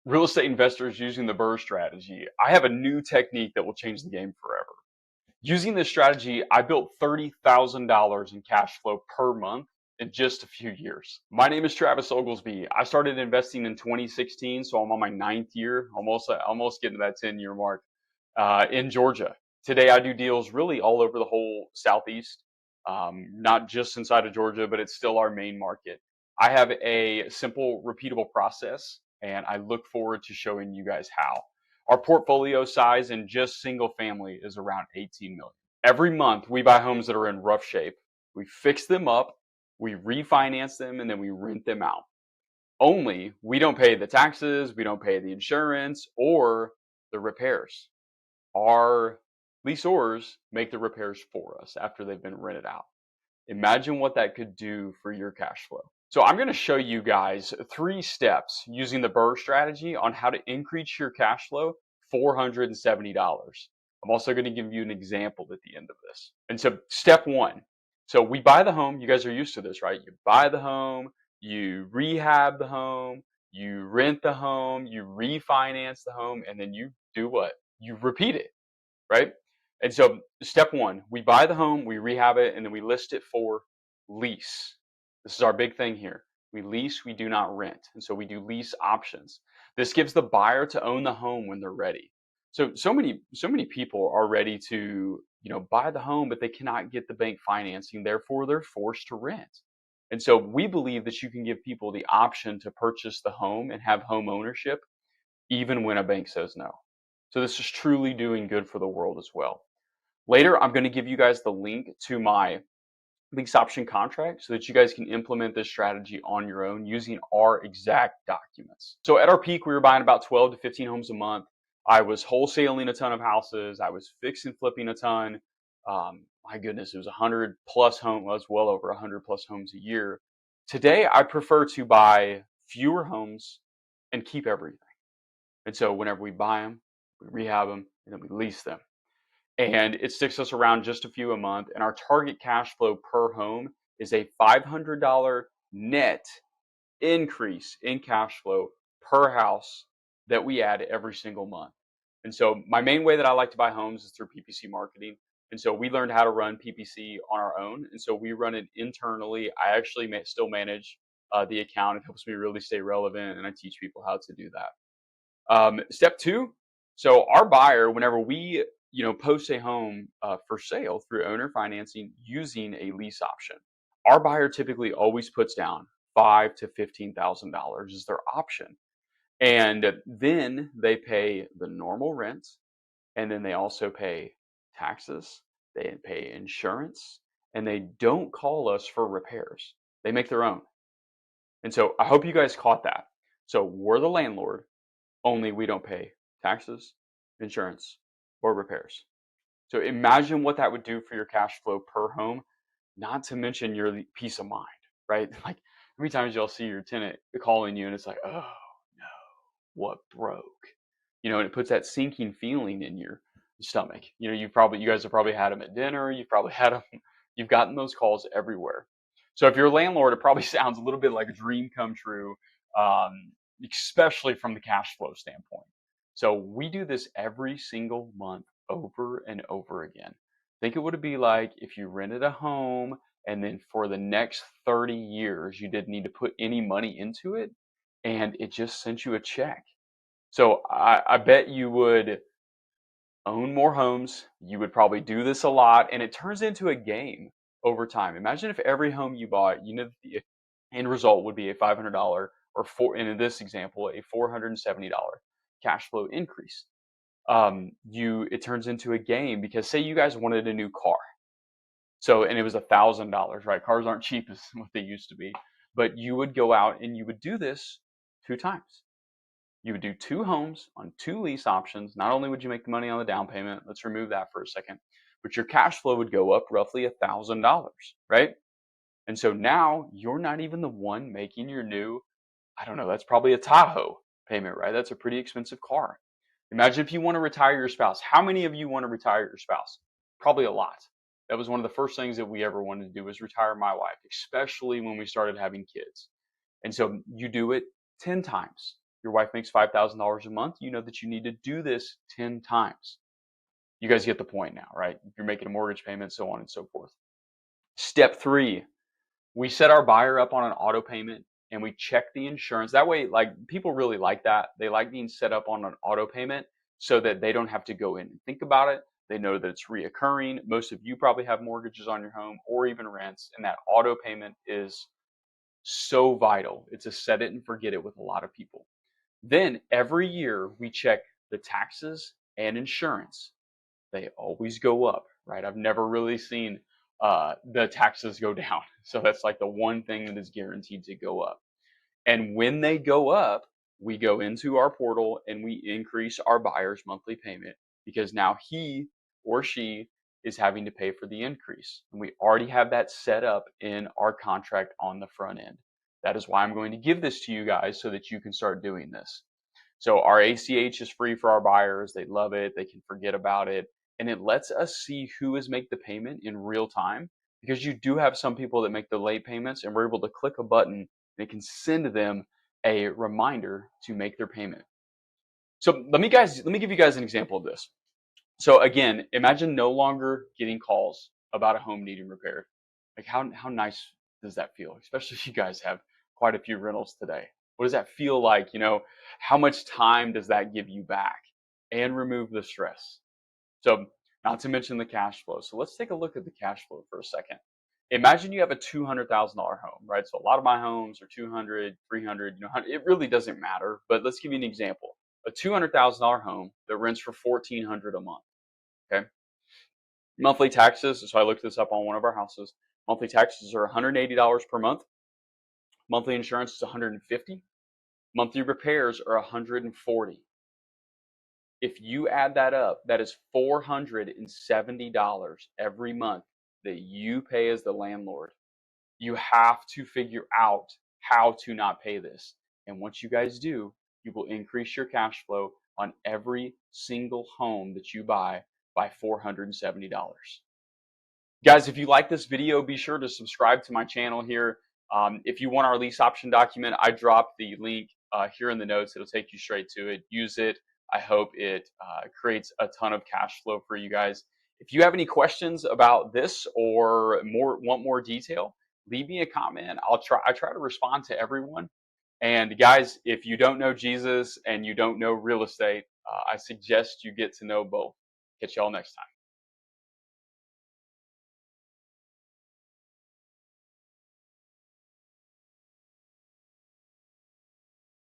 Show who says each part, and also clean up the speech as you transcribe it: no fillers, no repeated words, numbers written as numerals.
Speaker 1: Real estate investors using the BRRRR strategy. I have a new technique that will change the game forever. Using this strategy, I built $30,000 in cash flow per month in just a few years. My name is Travis Oglesby. I started investing in 2016, so I'm on my ninth year, almost getting to that 10-year mark in Georgia. Today, I do deals really all over the whole Southeast, not just inside of Georgia, but it's still our main market. I have a simple, repeatable process, and I look forward to showing you guys how. Our portfolio size in just single family is around 18 million. Every month, we buy homes that are in rough shape. We fix them up, we refinance them, and then we rent them out. Only we don't pay the taxes, we don't pay the insurance or the repairs. Our leaseors make the repairs for us after they've been rented out. Imagine what that could do for your cash flow. So I'm going to show you guys 3 steps using the BRRRR strategy on how to increase your cash flow $470. I'm also going to give you an example at the end of this. And so step 1. So we buy the home. You guys are used to this, right? You buy the home, you rehab the home, you rent the home, you refinance the home, and then you do what? You repeat it, right? And so step 1, we buy the home, we rehab it, and then we list it for lease. This is our big thing here. We lease, we do not rent. And so we do lease options. This gives the buyer to own the home when they're ready. So many people are ready to, buy the home, but they cannot get the bank financing. Therefore, they're forced to rent. And so we believe that you can give people the option to purchase the home and have home ownership even when a bank says no. So this is truly doing good for the world as well. Later, I'm going to give you guys the link to my lease option contract so that you guys can implement this strategy on your own using our exact documents. So at our peak, we were buying about 12 to 15 homes a month. I was wholesaling a ton of houses. I was fix and flipping a ton. My goodness, it was 100 plus homes. Well, it's well over 100 plus homes a year. Today, I prefer to buy fewer homes and keep everything. And so whenever we buy them, we rehab them, and then we lease them. And it sticks us around just a few a month. And our target cash flow per home is a $500 net increase in cash flow per house that we add every single month. And so my main way that I like to buy homes is through PPC marketing. And so we learned how to run PPC on our own. And so we run it internally. I actually still manage the account. It helps me really stay relevant, and I teach people how to do that. Step 2. So our buyer, whenever we post a home for sale through owner financing using a lease option, our buyer typically always puts down $5,000 to $15,000 is their option, and then they pay the normal rent, and then they also pay taxes, they pay insurance, and they don't call us for repairs. They make their own. And so I hope you guys caught that. So we're the landlord, only we don't pay taxes, insurance, or repairs. So imagine what that would do for your cash flow per home, not to mention your peace of mind, right? Like, how many times y'all see your tenant calling you and it's like, oh no, what broke? And it puts that sinking feeling in your stomach. You guys have probably had them at dinner. You've probably had them, you've gotten those calls everywhere. So if you're a landlord, it probably sounds a little bit like a dream come true, especially from the cash flow standpoint. So we do this every single month over and over again. Think of what it'd be like if you rented a home and then for the next 30 years, you didn't need to put any money into it and it just sent you a check. So I bet you would own more homes. You would probably do this a lot, and it turns into a game over time. Imagine if every home you bought, the end result would be a $500 or in this example, a $470 cash flow increase. It turns into a game because say you guys wanted a new car. And it was $1,000, right? Cars aren't cheap as what they used to be, but you would go out and you would do this 2 times. You would do 2 homes on 2 lease options. Not only would you make the money on the down payment, let's remove that for a second, but your cash flow would go up roughly $1,000, right? And so now you're not even the one making your new, I don't know, that's probably a Tahoe payment, right? That's a pretty expensive car. Imagine if you want to retire your spouse. How many of you want to retire your spouse? Probably a lot. That was one of the first things that we ever wanted to do was retire my wife, especially when we started having kids. And so you do it 10 times. Your wife makes $5,000 a month. You know that you need to do this 10 times. You guys get the point now, right? You're making a mortgage payment, so on and so forth. Step 3, we set our buyer up on an auto payment and we check the insurance. That way, like, people really like that. They like being set up on an auto payment so that they don't have to go in and think about it. They know that it's reoccurring. Most of you probably have mortgages on your home or even rents, and that auto payment is so vital. It's a set it and forget it with a lot of people. Then every year we check the taxes and insurance. They always go up, right? I've never really seen the taxes go down. So that's like the one thing that is guaranteed to go up. And when they go up, we go into our portal and we increase our buyer's monthly payment because now he or she is having to pay for the increase. And we already have that set up in our contract on the front end. That is why I'm going to give this to you guys so that you can start doing this. So our ACH is free for our buyers. They love it. They can forget about it. And it lets us see who is make the payment in real time, because you do have some people that make the late payments, and we're able to click a button and it can send them a reminder to make their payment. So let me give you guys an example of this. So again, imagine no longer getting calls about a home needing repaired. Like how nice does that feel? Especially if you guys have quite a few rentals today. What does that feel like? You know, how much time does that give you back and remove the stress? So not to mention the cash flow. So let's take a look at the cash flow for a second. Imagine you have a $200,000 home, right? So a lot of my homes are 200, 300, you know, it really doesn't matter, but let's give you an example. A $200,000 home that rents for $1,400 a month. Okay. Monthly taxes. So I looked this up on one of our houses. Monthly taxes are $180 per month. Monthly insurance is $150. Monthly repairs are $140. If you add that up, that is $470 every month that you pay as the landlord. You have to figure out how to not pay this. And once you guys do, you will increase your cash flow on every single home that you buy by $470. Guys, if you like this video, be sure to subscribe to my channel here. If you want our lease option document, I dropped the link here in the notes. It'll take you straight to it. Use it. I hope it creates a ton of cash flow for you guys. If you have any questions about this or want more detail, leave me a comment. I try to respond to everyone. And guys, if you don't know Jesus and you don't know real estate, I suggest you get to know both. Catch y'all next time.